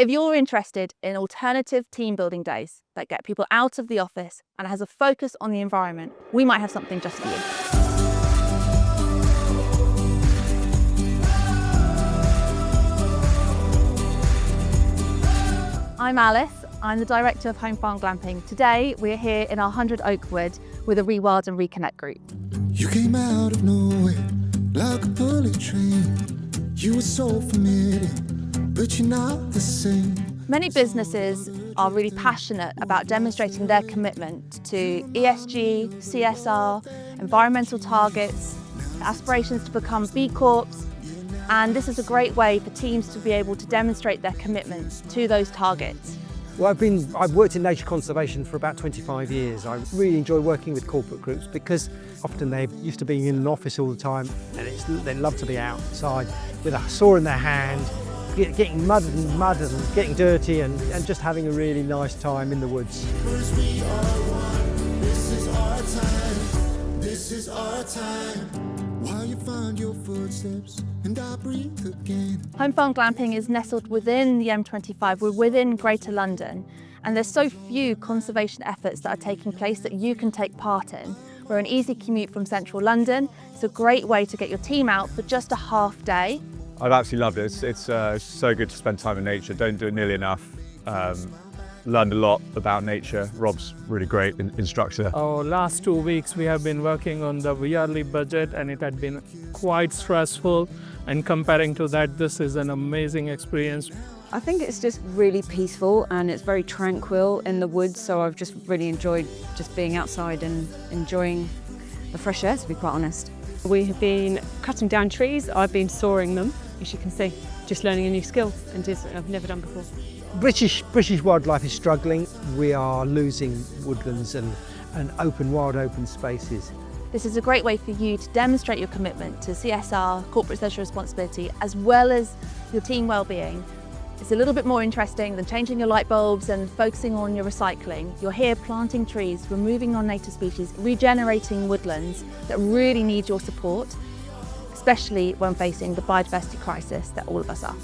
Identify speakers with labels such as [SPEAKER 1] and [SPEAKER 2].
[SPEAKER 1] If you're interested in alternative team building days that get people out of the office and has a focus on the environment, we might have something just for you. I'm Alice, I'm the Director of Home Farm Glamping. Today we're here in our 100 Oakwood with a Rewild and Reconnect group.
[SPEAKER 2] You came out of nowhere like a bullet train. You were so familiar, but you're not the same.
[SPEAKER 1] Many businesses are really passionate about demonstrating their commitment to ESG, CSR, environmental targets, aspirations to become B Corps, and this is a great way for teams to be able to demonstrate their commitment to those targets.
[SPEAKER 3] Well, I've worked in nature conservation for about 25 years. I really enjoy working with corporate groups because often they're used to being in an office all the time, and they love to be outside with a saw in their hand, getting mud and getting dirty and just having a really nice time in the woods.
[SPEAKER 2] This is our time. This is our time. While you find your footsteps and I breathe again.
[SPEAKER 1] Home Farm Glamping is nestled within the M25. We're within Greater London, and there's so few conservation efforts that are taking place that you can take part in. We're an easy commute from central London. It's a great way to get your team out for just a half day.
[SPEAKER 4] I've absolutely loved it. It's so good to spend time in nature. Don't do it nearly enough. Learned a lot about nature. Rob's really great instructor.
[SPEAKER 5] Our last 2 weeks we have been working on the yearly budget, and it had been quite stressful, and comparing to that, this is an amazing experience.
[SPEAKER 6] I think it's just really peaceful and it's very tranquil in the woods, so I've just really enjoyed just being outside and enjoying the fresh air, to be quite honest.
[SPEAKER 7] We have been cutting down trees, I've been sawing them, as you can see, just learning a new skill and I've never done before.
[SPEAKER 3] British wildlife is struggling. We are losing woodlands and wild open spaces.
[SPEAKER 1] This is a great way for you to demonstrate your commitment to CSR, corporate social responsibility, as well as your team well-being. It's a little bit more interesting than changing your light bulbs and focusing on your recycling. You're here planting trees, removing non-native species, regenerating woodlands that really need your support, especially when facing the biodiversity crisis that all of us are.